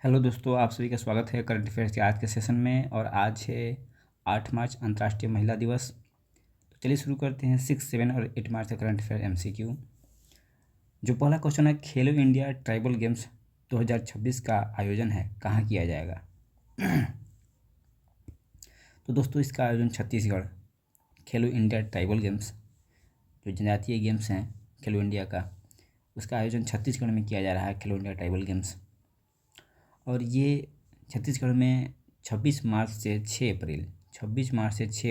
Hello दोस्तों, आप सभी का स्वागत है करंट अफेयर्स के आज के सेशन में। और आज है 8 मार्च अंतर्राष्ट्रीय महिला दिवस। तो चलिए शुरू करते हैं 6, 7 और 8 मार्च का करंट अफेयर MCQ। जो पहला क्वेश्चन है, खेलो इंडिया ट्राइबल गेम्स 2026 का आयोजन है कहाँ किया जाएगा। तो दोस्तों इसका आयोजन छत्तीसगढ़, खेलो इंडिया ट्राइबल गेम्स जो जनजातीय गेम्स हैं खेलो इंडिया का, उसका आयोजन छत्तीसगढ़ में किया जा रहा है, खेलो इंडिया ट्राइबल गेम्स। और ये छत्तीसगढ़ में 26 मार्च से 6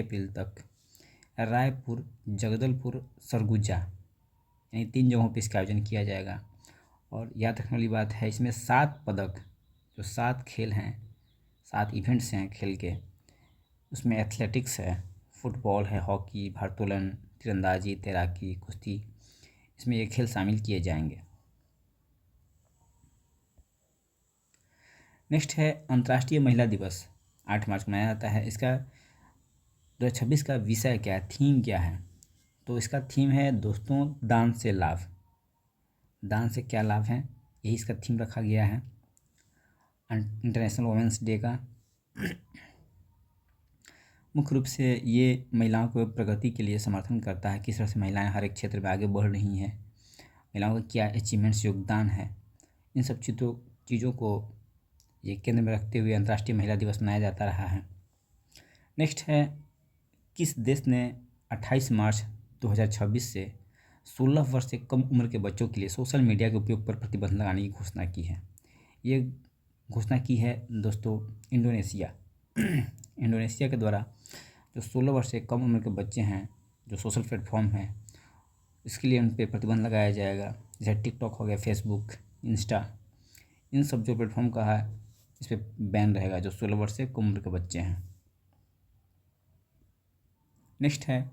अप्रैल तक रायपुर, जगदलपुर, सरगुजा यानी 3 जगहों पर इसका आयोजन किया जाएगा। और याद रखने वाली बात है, इसमें 7 पदक, जो 7 खेल हैं, 7 इवेंट्स हैं खेल के, उसमें एथलेटिक्स है, फुटबॉल है, हॉकी, भारोत्तोलन, तीरंदाजी, तैराकी, कुश्ती, इसमें ये खेल शामिल किए जाएंगे। नेक्स्ट है अंतर्राष्ट्रीय महिला दिवस 8 मार्च को मनाया जाता है। इसका 2026 का विषय क्या है, थीम क्या है? तो इसका थीम है दोस्तों दान से लाभ। दान से क्या लाभ है, यही इसका थीम रखा गया है इंटरनेशनल वुमेंस डे का। मुख्य रूप से ये महिलाओं को प्रगति के लिए समर्थन करता है, किस तरह से महिलाएं हर एक क्षेत्र में आगे बढ़ रही हैं, महिलाओं का क्या अचीवमेंट्स, योगदान है, इन सब चीज़ों को ये केंद्र में रखते हुए अंतर्राष्ट्रीय महिला दिवस मनाया जाता रहा है। नेक्स्ट है, किस देश ने 28 मार्च 2026 से 16 वर्ष से कम उम्र के बच्चों के लिए सोशल मीडिया के उपयोग पर प्रतिबंध लगाने की घोषणा की है? ये घोषणा की है दोस्तों इंडोनेशिया। इंडोनेशिया के द्वारा जो 16 वर्ष से कम उम्र के बच्चे हैं, जो सोशल प्लेटफॉर्म हैं, इसके लिए उन पर प्रतिबंध लगाया जाएगा। जैसे टिकटॉक हो गया, फेसबुक, इंस्टा, इन सब जो प्लेटफॉर्म का है इस पर बैन रहेगा जो 16 वर्ष से कम उम्र के बच्चे हैं। नेक्स्ट है,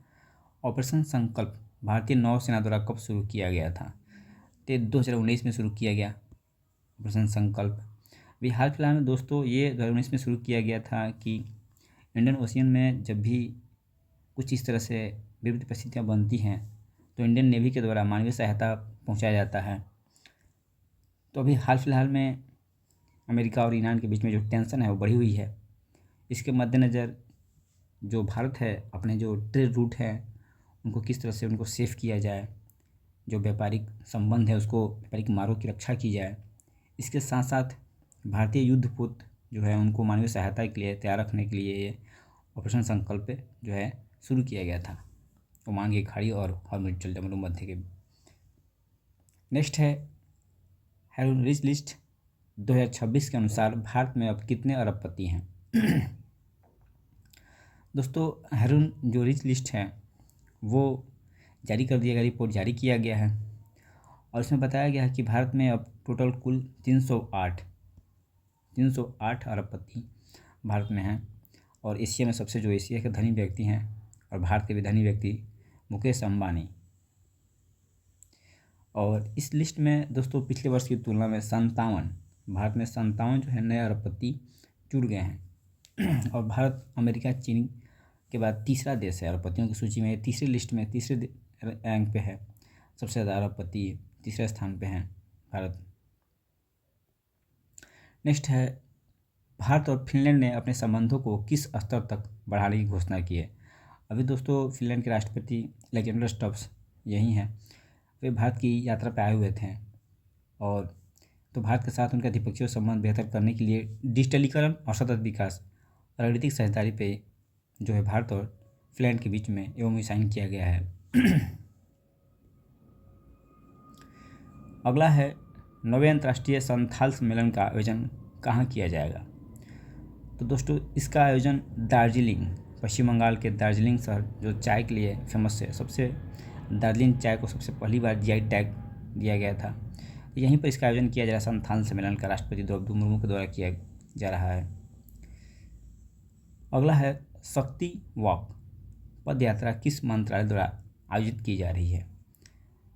ऑपरेशन संकल्प भारतीय नौसेना द्वारा कब शुरू किया गया था? तो 2019 में शुरू किया गया ऑपरेशन संकल्प। अभी हाल फिलहाल में दोस्तों ये 2019 में शुरू किया गया था कि इंडियन ओशियन में जब भी कुछ इस तरह से विपरीत परिस्थितियाँ बनती हैं तो इंडियन नेवी के द्वारा मानवीय सहायता पहुंचाया जाता है। तो अभी हाल फिलहाल में अमेरिका और ईरान के बीच में जो टेंशन है वो बढ़ी हुई है। इसके मद्देनज़र जो भारत है अपने जो ट्रेड रूट है उनको किस तरह से उनको सेफ किया जाए, जो व्यापारिक संबंध है उसको, व्यापारिक मार्गों की रक्षा की जाए। इसके साथ साथ भारतीय युद्धपोत जो है उनको मानवीय सहायता के लिए तैयार रखने के लिए ये ऑपरेशन संकल्प जो है शुरू किया गया था, ओमान की खाड़ी और हॉर्मुज जलसंधि मध्य के। नेक्स्ट है, हैरून रिच लिस्ट 2026 के अनुसार भारत में अब कितने अरबपति हैं? दोस्तों हैरून जो रिच लिस्ट है वो जारी कर दिया गया, रिपोर्ट जारी किया गया है और इसमें बताया गया है कि भारत में अब टोटल कुल 308 अरबपति भारत में हैं। और एशिया में सबसे जो एशिया के धनी व्यक्ति हैं और भारत के भी धनी व्यक्ति मुकेश अंबानी। और इस लिस्ट में दोस्तों पिछले वर्ष की तुलना में 57, भारत में 57 जो है नए अरबपति जुड़ गए हैं। और भारत अमेरिका, चीन के बाद तीसरा देश है अरबपतियों की सूची में, तीसरी लिस्ट में तीसरे रैंक पे है, सबसे ज़्यादा अरबपति तीसरे स्थान पे हैं भारत। नेक्स्ट है, भारत और फिनलैंड ने अपने संबंधों को किस स्तर तक बढ़ाने की घोषणा की है? अभी दोस्तों फिनलैंड के राष्ट्रपति लेजेंडर स्टब्स यही हैं, वे भारत की यात्रा पर आए हुए थे और तो भारत के साथ उनका द्विपक्षीय संबंध बेहतर करने के लिए डिजिटलीकरण और सतत विकास, रणनीतिक साझेदारी पे जो है भारत और फिनलैंड के बीच में एवं साइन किया गया है। अगला है, 9वें अंतर्राष्ट्रीय संथाल सम्मेलन का आयोजन कहाँ किया जाएगा? तो दोस्तों इसका आयोजन दार्जिलिंग, पश्चिम बंगाल के दार्जिलिंग शहर जो चाय के लिए फेमस है, सबसे दार्जिलिंग चाय को सबसे पहली बार GI टैग दिया गया था, यहीं पर इसका आयोजन किया जा रहा है। संथाल सम्मेलन का राष्ट्रपति द्रौपदी मुर्मू के द्वारा किया जा रहा है। अगला है, शक्ति वॉक पद यात्रा किस मंत्रालय द्वारा आयोजित की जा रही है?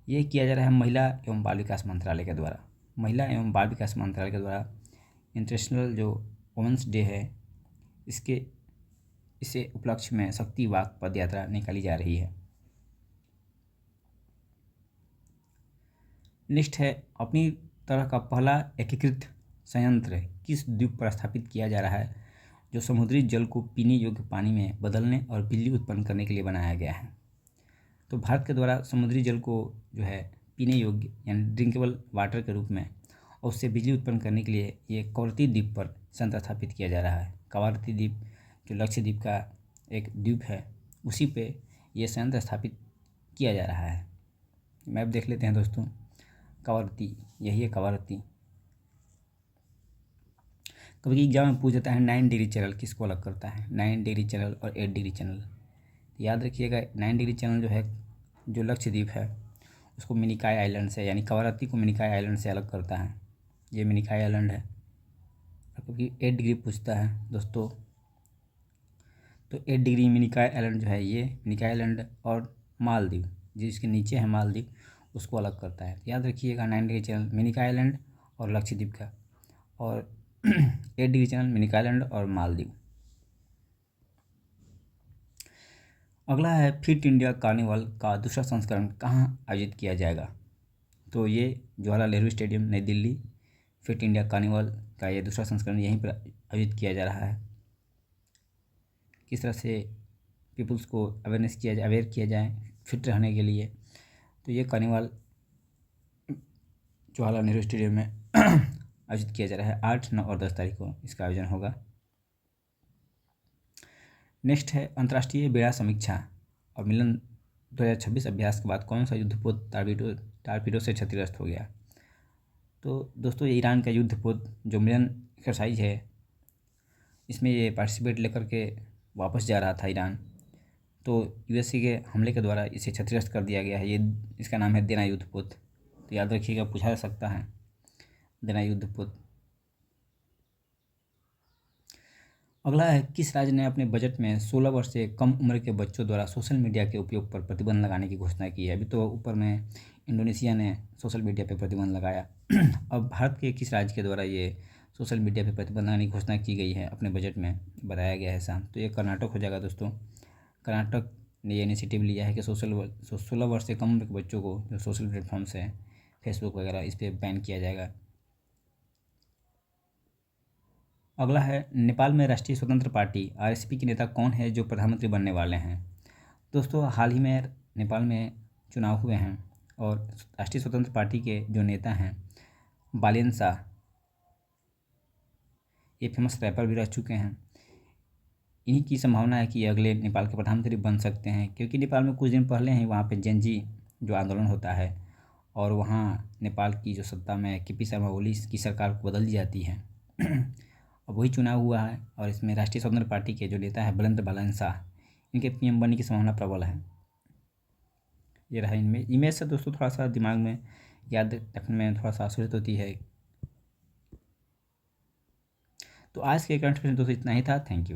ये किया जा रहा है महिला एवं बाल विकास मंत्रालय के द्वारा। महिला एवं बाल विकास मंत्रालय के द्वारा इंटरनेशनल जो वुमेंस डे है इसे उपलक्ष्य में शक्ति वॉक पद यात्रा निकाली जा रही है। नेक्स्ट है, अपनी तरह का पहला एकीकृत संयंत्र किस द्वीप पर स्थापित किया जा रहा है जो समुद्री जल को पीने योग्य पानी में बदलने और बिजली उत्पन्न करने के लिए बनाया गया है? तो भारत के द्वारा समुद्री जल को जो है पीने योग्य यानी ड्रिंकेबल वाटर के रूप में और उससे बिजली उत्पन्न करने के लिए ये कवरत्ती द्वीप पर संयंत्र स्थापित किया जा रहा है। कवरत्ती द्वीप जो लक्षद्वीप का एक द्वीप है, उसी पे ये संयंत्र स्थापित किया जा रहा है। मैप देख लेते हैं दोस्तों। कवरत्ती, यही है कवरत्ती। कभी एग्जाम में पूछ देता है 9 डिग्री चैनल किसको अलग करता है, 9 डिग्री चैनल और 8 डिग्री चैनल। याद रखिएगा 9 डिग्री चैनल जो है जो लक्षद्वीप है उसको मिनिकॉय आइलैंड से यानी कवरत्ती को मिनिकॉय आइलैंड से अलग करता है। ये मिनिकॉय आइलैंड है। और कभी 8 डिग्री पूछता है दोस्तों तो 8 डिग्री मिनिकॉय आइलैंड जो है ये मिनिकॉय आइलैंड और मालदीव जिसके नीचे है मालदीव उसको अलग करता है। याद रखिएगा 9 डिग्री चैनल मिनिकॉय आइलैंड और लक्षद्वीप का और 8 डिग्री चैनल मिनिकॉय आइलैंड और मालदीव। अगला है फिट इंडिया कार्निवल का दूसरा संस्करण कहाँ आयोजित किया जाएगा? तो ये जवाहरलाल नेहरू स्टेडियम नई दिल्ली, फिट इंडिया कार्निवल का ये दूसरा संस्करण यहीं पर आयोजित किया जा रहा है। किस तरह से पीपुल्स को अवेयर किया जाए फिट रहने के लिए, तो ये कार्निवल जवाहरलाल नेहरू स्टेडियम में आयोजित किया जा रहा है। 8, 9 और 10 तारीख को इसका आयोजन होगा। नेक्स्ट है अंतर्राष्ट्रीय बेड़ा समीक्षा और मिलन 2026 अभ्यास के बाद कौन सा युद्धपोत टारपीडो से क्षतिग्रस्त हो गया? तो दोस्तों ये ईरान का युद्धपोत जो मिलन एक्सरसाइज है इसमें ये पार्टिसिपेट लेकर के वापस जा रहा था ईरान, तो यूएसए के हमले के द्वारा इसे क्षतिग्रस्त कर दिया गया है। ये इसका नाम है देना युद्धपोत। तो याद रखिएगा पूछा जा सकता है देना युद्धपोत। अगला है किस राज्य ने अपने बजट में 16 वर्ष से कम उम्र के बच्चों द्वारा सोशल मीडिया के उपयोग पर प्रतिबंध लगाने की घोषणा की है? अभी तो ऊपर में इंडोनेशिया ने सोशल मीडिया पर प्रतिबंध लगाया। अब भारत के किस राज्य के द्वारा ये सोशल मीडिया पर प्रतिबंध लगाने की घोषणा की गई है अपने बजट में बताया गया है शाम? तो ये कर्नाटक हो जाएगा दोस्तों। कर्नाटक ने ये इनिशिएटिव लिया है कि 16 वर्ष से कम उम्र के बच्चों को जो सोशल प्लेटफॉर्म्स हैं फेसबुक वगैरह इस पर बैन किया जाएगा। अगला है नेपाल में राष्ट्रीय स्वतंत्र पार्टी आरएसपी के नेता कौन है जो प्रधानमंत्री बनने वाले हैं? दोस्तों हाल ही में नेपाल में चुनाव हुए हैं और राष्ट्रीय स्वतंत्र पार्टी के जो नेता हैं बालेन शाह, ये फेमस रैपर भी रह चुके हैं। इन्हीं की संभावना है कि ये अगले नेपाल के प्रधानमंत्री बन सकते हैं, क्योंकि नेपाल में कुछ दिन पहले ही वहाँ पे जेनजी जो आंदोलन होता है और वहाँ नेपाल की जो सत्ता में केपी शर्मा ओली की सरकार को बदल दी जाती है। अब वही चुनाव हुआ है और इसमें राष्ट्रीय स्वतंत्र पार्टी के जो नेता है बलेन्द्र बालन शाह, इनके पीएम बनने की संभावना प्रबल है। ये रहा इनमें इमेज से दोस्तों थोड़ा सा दिमाग में याद रखने में थोड़ा सा असुविधा होती है। तो आज के करंट अफेयर्स दोस्तों इतना ही था। Thank you.